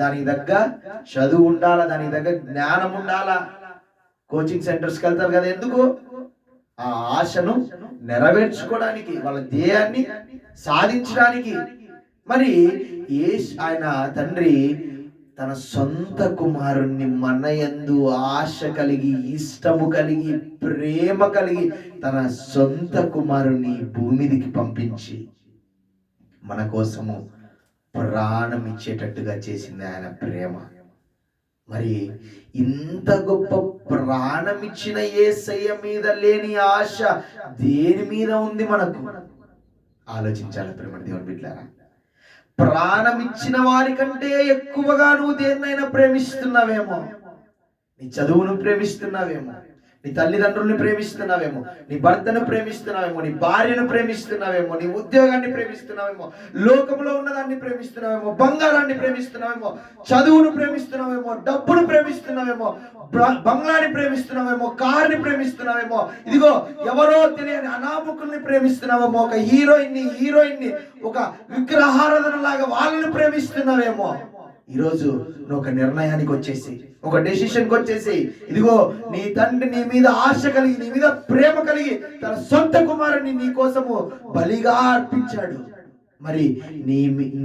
A: దానికి తగ్గ చదువు ఉండాలా, దానికి తగ్గ జ్ఞానం ఉండాలా. కోచింగ్ సెంటర్స్కి వెళ్తారు కదా, ఎందుకు? ఆ ఆశను నెరవేర్చుకోవడానికి, వాళ్ళ ధ్యేయాన్ని సాధించడానికి. మరి ఆయన తండ్రి తన సొంత కుమారుణ్ణి మన యందు ఆశ కలిగి, ఇష్టము కలిగి, ప్రేమ కలిగి తన సొంత కుమారుణ్ణి భూమిదికి పంపించి మన కోసము ప్రాణం ఇచ్చేటట్టుగా చేసింది ఆయన ప్రేమ. మరి ఇంత గొప్ప ప్రాణం ఇచ్చిన యేసయ్య మీద లేని ఆశ దేని మీద ఉంది మనకు? ఆలోచించాలి ప్రేమ దేవుని బిడ్డలారా. ప్రాణం ఇచ్చిన వారి కంటే ఎక్కువగా నువ్వు దేన్నైనా ప్రేమిస్తున్నావేమో. నీ చదువును ప్రేమిస్తున్నావేమో, నీ తల్లిదండ్రుల్ని ప్రేమిస్తున్నావేమో, నీ భర్తను ప్రేమిస్తున్నావేమో, నీ భార్యను ప్రేమిస్తున్నావేమో, నీ ఉద్యోగాన్ని ప్రేమిస్తున్నావేమో, లోకంలో ఉన్నదాన్ని ప్రేమిస్తున్నావేమో, బంగారాన్ని ప్రేమిస్తున్నావేమో, చదువును ప్రేమిస్తున్నావేమో, డబ్బును ప్రేమిస్తున్నావేమో, బంగ్లాని ప్రేమిస్తున్నావేమో, కార్ని ప్రేమిస్తున్నావేమో, ఇదిగో ఎవరో తెలియని అనామకుల్ని ప్రేమిస్తున్నావేమో, ఒక హీరోయిన్ని ఒక విగ్రహారాధన లాగా వాళ్ళని ప్రేమిస్తున్నావేమో. ఈరోజు నువ్వు ఒక నిర్ణయానికి వచ్చేసి, ఒక డెసిషన్కి వచ్చేసి, ఇదిగో నీ తండ్రి నీ మీద ఆశ కలిగి, నీ మీద ప్రేమ కలిగి తన సొంత కుమారుని నీ కోసము బలిగా అర్పించాడు. మరి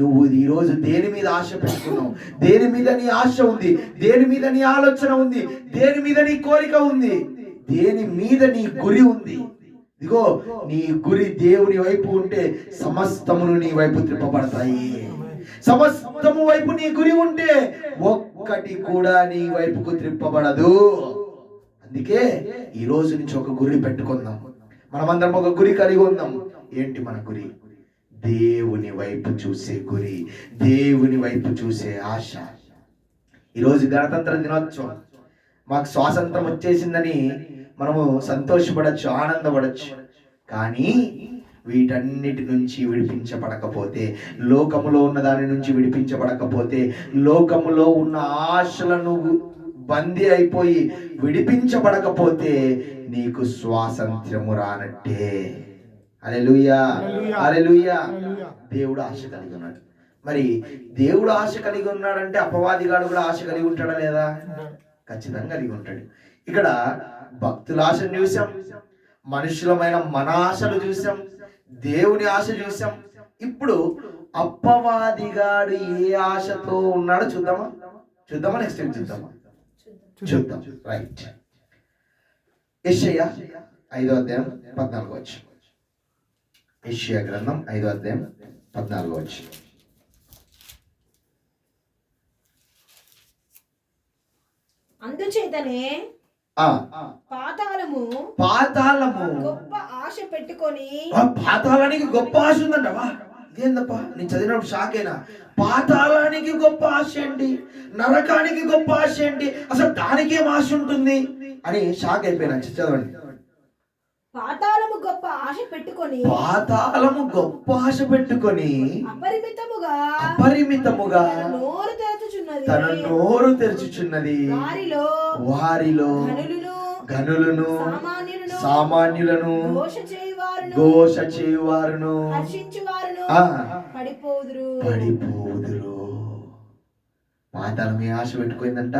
A: నువ్వు ఈరోజు దేని మీద ఆశ పెట్టుకున్నావు? దేని మీద నీ ఆశ ఉంది? దేని మీద నీ ఆలోచన ఉంది? దేని మీద నీ కోరిక ఉంది? దేని మీద నీ గురి ఉంది? ఇదిగో నీ గురి దేవుని వైపు ఉంటే సమస్తమును నీ వైపు త్రిప్పబడతాయి. సమస్తము వైపు నీ గురి ఉంటే ఒక్కటి కూడా నీ వైపుకు త్రిప్పబడదు. అందుకే ఈ రోజు నుంచి ఒక గురి పెట్టుకుందాం. మనమందరం ఒక గురి కలిగి ఉందాం. ఏంటి మన గురి? దేవుని వైపు చూసే గురి, దేవుని వైపు చూసే ఆశ. ఈరోజు గణతంత్ర దినోత్సవం, మాకు స్వాతంత్రం వచ్చేసిందని మనము సంతోషపడచ్చు, ఆనందపడచ్చు. కానీ వీటన్నిటి నుంచి విడిపించబడకపోతే, లోకములో ఉన్న దాని నుంచి విడిపించబడకపోతే, లోకములో ఉన్న ఆశలను బందీ అయిపోయి విడిపించబడకపోతే నీకు స్వాతంత్ర్యము రానట్టే. హల్లెలూయా, హల్లెలూయా. దేవుడు ఆశ కలిగి ఉన్నాడు. మరి దేవుడు ఆశ కలిగి ఉన్నాడంటే అపవాదిగాడు కూడా ఆశ కలిగి ఉంటాడా లేదా? ఖచ్చితంగా కలిగి ఉంటాడు. ఇక్కడ భక్తుల ఆశను చూసాం, మనుషులమైన మన ఆశలు చూసాం, దేవుని ఆశ చూసాం. ఇప్పుడు అపవాదిగాడు ఏ ఆశతో ఉన్నాడో చూద్దామా నెక్స్ట్ టైం చూద్దాం. రైట్. యెషయా 5వ అధ్యాయం 14వ వచనం. యెషయా గ్రంథం 5వ అధ్యాయం 14వ వచనం.
C: అందుచేతనే పాతాళము గొప్ప ఆశ పెట్టుకొని,
A: పాతాళానికి గొప్ప ఆశ ఉందంటవా? ఇదేందప్పా, నేను చదివినప్పుడు షాక్ అయినా. పాతాళానికి గొప్ప ఆశ ఏంటి, నరకానికి గొప్ప ఆశ ఏంటి, అసలు దానికేం ఆశ ఉంటుంది అని షాక్ అయిపోయినా. చదవండి.
C: పాతాళము గొప్ప ఆశ పెట్టుకొని
A: అపరిమితముగా
C: తన నోరు తెరచుచున్నది.
A: వారిలో ఘనులను సామాన్యులను ఘోష చేయువారును
C: పడిపోదురు.
A: పాతాళమే ఆశ పెట్టుకుందంట.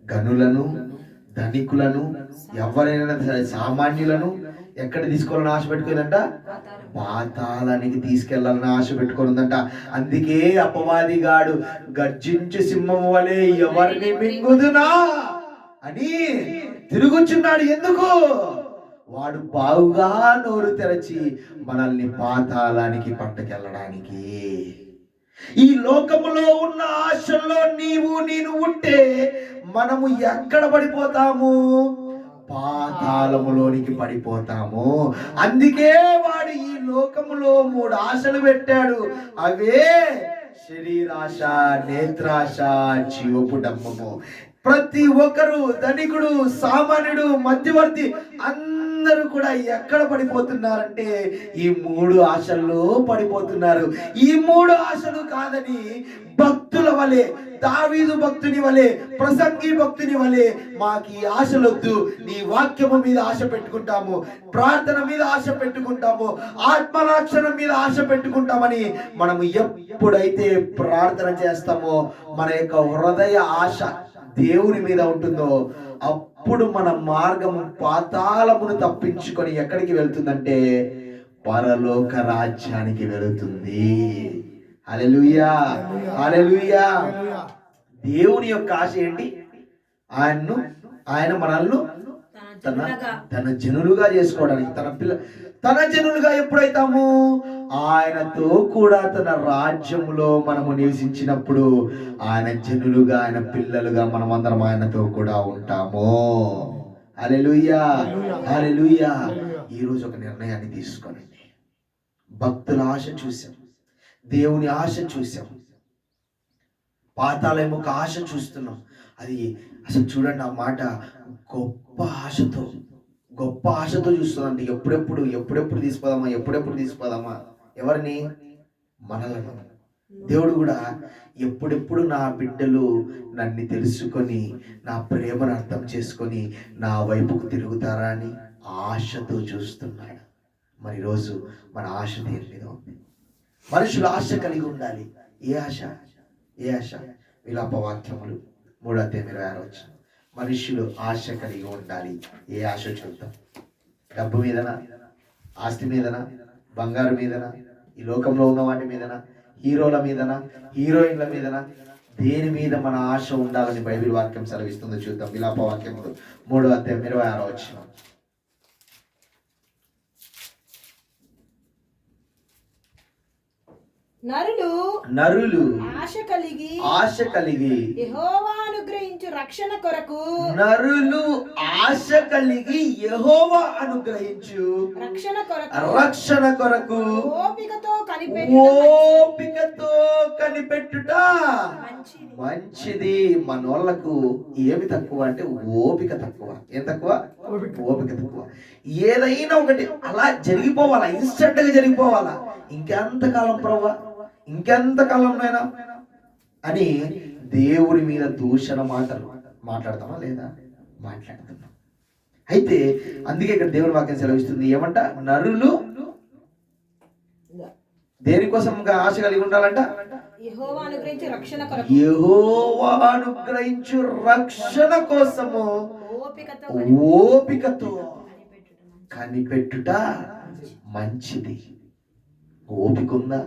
A: గనులను, ధనికులను, ఎవరైనా సరే సామాన్యులను ఎక్కడ తీసుకోవాలని ఆశ పెట్టుకుందంట? పాతాళానికి తీసుకెళ్లాలని ఆశ పెట్టుకుందంట. అందుకే అపవాదిగాడు గర్జించు సింహం వలె ఎవరిని మింగుదునా అని తిరుగుచున్నాడు. ఎందుకు? వాడు బాగుగా నోరు తెరచి మనల్ని పాతాళానికి పట్టుకెళ్ళడానికి. ఈ లోకములో ఉన్న ఆశల్లో నేను ఉంటే మనము ఎక్కడ పడిపోతాము? పాతాళములోనికి పడిపోతాము. అందుకే వాడు ఈ లోకములో 3 ఆశలు పెట్టాడు. అవే శరీరాశ, నేత్రాశ, జీవపు డంబము. ప్రతి ఒక్కరు, ధనికుడు, సామాన్యుడు, మధ్యవర్తి అందరూ కూడా ఎక్కడ పడిపోతున్నారంటే ఈ 3 ఆశల్లో పడిపోతున్నారు. ఈ 3 ఆశలు కాదని భక్తుల వలె, దావీదు భక్తుని వలె, ప్రసంగి భక్తుని వలె మాకు ఈ ఆశలొద్దు, నీ వాక్యము మీద ఆశ పెట్టుకుంటాము, ప్రార్థన మీద ఆశ పెట్టుకుంటాము, ఆత్మరక్షణ మీద ఆశ పెట్టుకుంటామని మనము ఎప్పుడైతే ప్రార్థన చేస్తామో, మన యొక్క హృదయ ఆశ దేవుని మీద ఉంటుందో, అప్పుడు మన మార్గము పాతాళమును తప్పించుకొని ఎక్కడికి వెళ్తుందంటే పరలోక రాజ్యానికి వెళుతుంది. హల్లెలూయా, హల్లెలూయా. దేవుని యొక్క ఆశ ఏంటి? ఆయన మనల్ని తన జనులుగా చేసుకోవడానికి, తన జనులుగా ఎప్పుడైతాము, ఆయనతో కూడా తన రాజ్యములో మనము నివసించినప్పుడు ఆయన జనులుగా, ఆయన పిల్లలుగా మనమందరం ఆయనతో కూడా ఉంటాము. హల్లెలూయా, హల్లెలూయా. ఈరోజు ఒక నిర్ణయాన్ని తీసుకోనండి. భక్తుల ఆశ చూసాం, దేవుని ఆశ చూసాం, పాతాళముకు ఆశ చూస్తున్నాం. అది అసలు చూడండి, ఆ మాట గొప్ప ఆశతో చూస్తుందంటే ఎప్పుడెప్పుడు తీసిపోదామా. ఎవరిని? మనలను. దేవుడు కూడా ఎప్పుడెప్పుడు నా బిడ్డలు నన్ను తెలుసుకొని, నా ప్రేమను అర్థం చేసుకొని నా వైపుకు తిరుగుతారా అని ఆశతో చూస్తున్నాడు. మరి ఈరోజు మన ఆశ దేని మీద ఉంది? మనుషులు ఆశ కలిగి ఉండాలి. ఏ ఆశ? విలాపవాక్యములు 3వ అధ్యాయం 26వ వచనం. మనుషులు ఆశ కలిగి ఉండాలి. ఏ ఆశ చూద్దాం? డబ్బు మీదనా, ఆస్తి మీదనా, బంగారు మీదనా, ఈ లోకంలో ఉన్న వాటి మీదనా, హీరోల మీదనా, హీరోయిన్ల మీదనా? దేని మీద మన ఆశ ఉండాలని బైబిల్ వాక్యం సెలవిస్తుందో చూద్దాం. విలాపవాక్యములు 3వ అధ్యాయం 26వ వచనం. నరులు ఆశ కలిగి
C: యెహోవా అనుగ్రహించు రక్షణ కొరకు,
A: నరులు ఆశ కలిగి యెహోవా అనుగ్రహించు రక్షణ కొరకు
C: ఓపికతో
A: కనిపెట్టుట మంచిది. మనోళ్లకు ఏమి తక్కువ అంటే ఓపిక తక్కువ. ఏం తక్కువ? ఓపిక తక్కువ. ఏదైనా ఒకటి అలా జరిగిపోవాలా, ఇన్స్టెంట్ గా జరిగిపోవాలా. ఇంకెంతకాలం ప్రభా, ఇంకెంతకాలంనైనా అని దేవుడి మీద దూషణ మాటలు మాట్లాడతామా లేదా? మాట్లాడుతున్నాం. అయితే అందుకే ఇక్కడ దేవుని వాక్యం సెలవిస్తుంది. ఏమంట? నరులు దేనికోసం ఆశ కలిగి ఉండాలంట?
C: యెహోవా అనుగ్రహించు రక్షణ కొరకు
A: యెహోవా అనుగ్రహించు రక్షణ కోసము
C: ఓపికతో
A: ఓపికతో కనిపెట్టుట మంచిది. ఓపిక ఉందా?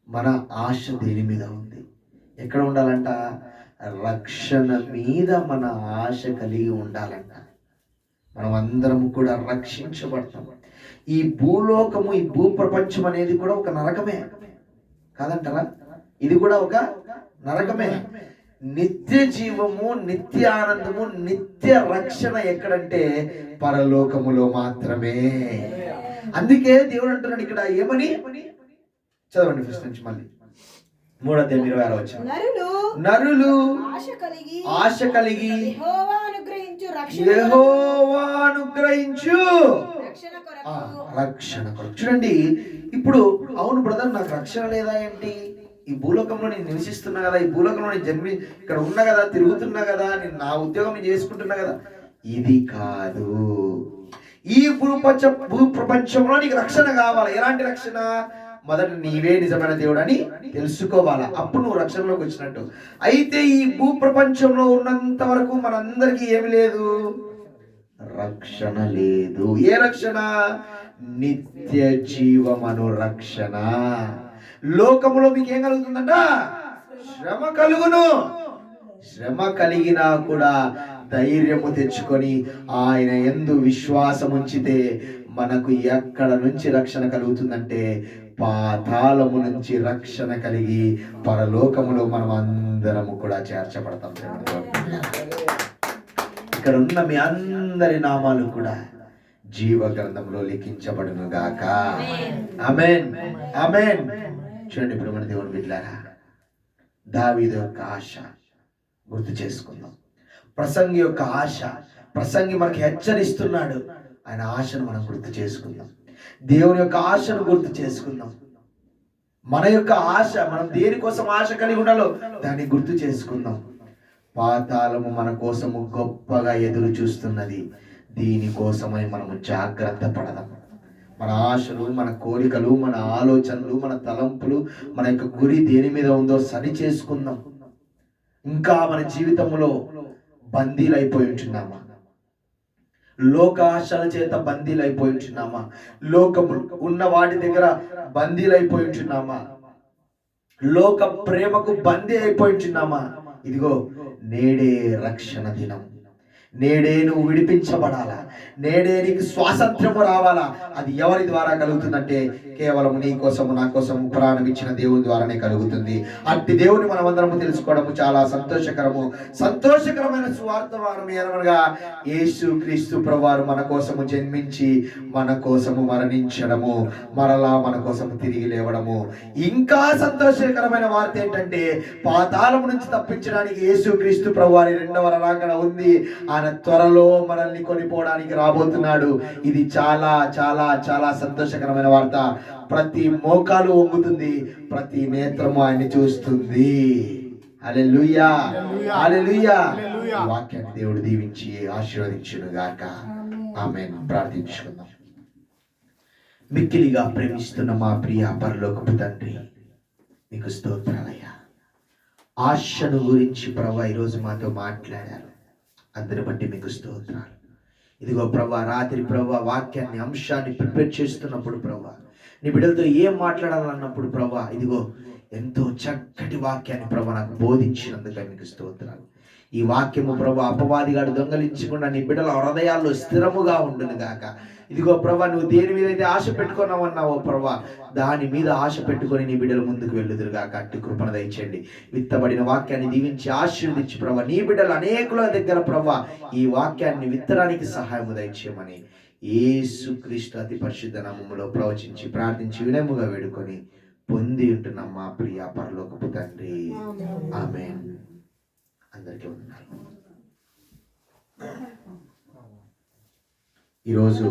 A: మన ఆశ దేని మీద ఉంది? ఎక్కడ ఉండాలంట? రక్షణ మీద మన ఆశ కలిగి ఉండాలంట. మనం అందరం కూడా రక్షించబడతాం. ఈ భూలోకము, ఈ భూ ప్రపంచం అనేది కూడా ఒక నరకమే కాదంటారా? ఇది కూడా ఒక నరకమే. నిత్య జీవము, నిత్య ఆనందము, నిత్య రక్షణ ఎక్కడంటే పరలోకములో మాత్రమే. అందుకే దేవుడు అంటున్నాడు ఇక్కడ ఏమని? చదవండి ఫస్ట్ నుంచి మళ్ళీ 3:26 వచ్చిన నరులు ఆశ కలిగి
C: యెహోవా అనుగ్రహించు
A: రక్షణ కొరకు. చూడండి, ఇప్పుడు అవును బ్రదర్, నాకు రక్షణ లేదా ఏంటి? ఈ భూలోకంలో నేను నివసిస్తున్నా కదా, ఈ భూలోకంలో నేను ఇక్కడ ఉన్నా కదా, తిరుగుతున్నా కదా, నేను నా ఉద్యోగం నేను చేసుకుంటున్నా కదా. ఇది కాదు. ఈ భూ ప్రపంచంలో నీకు రక్షణ కావాలి. ఎలాంటి రక్షణ? మొదట నీవే నిజమైన దేవుడు అని తెలుసుకోవాలా, అప్పుడు నువ్వు రక్షణలోకి వచ్చినట్టు. అయితే ఈ భూ ప్రపంచంలో ఉన్నంత వరకు మనందరికీ ఏమి లేదు? రక్షణ లేదు. ఏ రక్షణ? నిత్య జీవమను రక్షణ. లోకములో మీకు ఏం కలుగుతుందంట? శ్రమ కలుగును. శ్రమ కలిగినా కూడా ధైర్యము తెచ్చుకొని ఆయన యందు విశ్వాసం ఉంచితే మనకు ఎక్కడ నుంచి రక్షణ కలుగుతుందంటే పాతాళము నుంచి రక్షణ కలిగి పరలోకములో మనం అందరము కూడా చేర్చబడతాం. ఇక్కడ ఉన్న మీ అందరి నామాలు కూడా జీవ గ్రంథంలో లిఖించబడును గాక. ఆమేన్, ఆమేన్. చూడండి, ఇప్పుడు మన దేవుని బిడ్డలారా, దావీదు యొక్క ఆశ గుర్తు చేసుకుందాం. ప్రసంగి యొక్క ఆశ, ప్రసంగి మనకి హెచ్చరిస్తున్నాడు. ఆయన ఆశను మనం గుర్తు చేసుకుందాం. దేవుని యొక్క ఆశను గుర్తు చేసుకుందాం. మన యొక్క ఆశ, మనం దేనికోసం ఆశ కలిగి ఉండాలో దాన్ని గుర్తు చేసుకుందాం. పాతాళము మన కోసము గొప్పగా ఎదురు చూస్తున్నది. దీనికోసమని మనము జాగ్రత్త పడదాం. మన ఆశలు, మన కోరికలు, మన ఆలోచనలు, మన తలంపులు, మన యొక్క గురి దేని మీద ఉందో సరి చేసుకుందాం. ఇంకా మన జీవితంలో బందీలు అయిపోయి ఉంటున్నామా? లోక ఆశల చేత బందీలు అయిపోయి ఉంటున్నామా? లోకము ఉన్న వాటి దగ్గర బందీలు అయిపోయి ఉంటున్నామా? లోక ప్రేమకు బందీ అయిపోయి ఉంటున్నామా? ఇదిగో నేడే రక్షణ దినం. నేడే నువ్వు విడిపించబడాలా. నేడే నీకు స్వాతంత్ర్యము రావాలా. అది ఎవరి ద్వారా కలుగుతుందంటే కేవలం నీ కోసము, నా కోసము ప్రాణం ఇచ్చిన దేవుని ద్వారానే కలుగుతుంది. అట్టి దేవుని మనం అందరము తెలుసుకోవడము చాలా సంతోషకరము. సంతోషకరమైన సువార్తమానం ఏమనగా యేసు క్రీస్తు ప్రభువారు మన కోసము జన్మించి మన కోసము మరణించడము, మరలా మన కోసము తిరిగి లేవడము. ఇంకా సంతోషకరమైన వార్త ఏంటంటే పాతాళము నుంచి తప్పించడానికి యేసు క్రీస్తు ప్రభువారి రెండవ రాకడ ఉంది. ఆయన త్వరలో మనల్ని కొనిపోవడానికి రాబోతున్నాడు. ఇది చాలా చాలా చాలా సంతోషకరమైన వార్త. ప్రతి మోకాలు వంగుతుంది, ప్రతి నేత్రము ఆయన్ని చూస్తుంది. హల్లెలూయా, హల్లెలూయా. వాక్యాన్ని దేవుడు దీవించి ఆశీర్వదించును గాక. ఆమేన్. ప్రార్థించుకుందాం. మిక్కిలిగా ప్రేమిస్తున్న మా ప్రియ పరలోకపు తండ్రి, మీకు స్తోత్రాలయ్యా. ఆశను గురించి ప్రభువా ఈరోజు మాతో మాట్లాడారు. అందరి బట్టి మీకు స్తోత్రాలు. ఇదిగో ప్రభా, రాత్రి ప్రభా వాక్యాన్ని, అంశాన్ని ప్రిపేర్ చేస్తున్నప్పుడు ప్రభా, నీ బిడ్డలతో ఏం మాట్లాడాలన్నప్పుడు ప్రభా, ఇదిగో ఎంతో చక్కటి వాక్యాన్ని ప్రభా నాకు బోధించినందుకు మీకు స్తోత్రాలు. ఈ వాక్యము ప్రభా అపవాదిగాడు దొంగలించకుండా నీ బిడ్డల హృదయాల్లో స్థిరముగా ఉండును గాక. ఇదిగో ప్రభా, నువ్వు దేని మీద అయితే ఆశ పెట్టుకున్నావన్నావో ప్రభా, దాని మీద ఆశ పెట్టుకొని నీ బిడ్డలు ముందుకు వెళ్ళుదురుగాక. అట్టి కృపణ దయచేయండి. విత్తబడిన వాక్యాన్ని దీవించి ఆశీర్వదించి ప్రభా, నీ బిడ్డలు అనేకుల దగ్గర ప్రభా ఈ వాక్యాన్ని విత్తడానికి సహాయం దయచేయమని యేసుక్రీస్తు అతి పరిశుద్ధ నామములో ప్రవచించి ప్రార్థించి వినయముగా వేడుకొని పొంది ఉంటున్నాం మా ప్రియ పరలోకపు తండ్రి. ఆమేన్. అందరికీ వందనాలు. ఈరోజు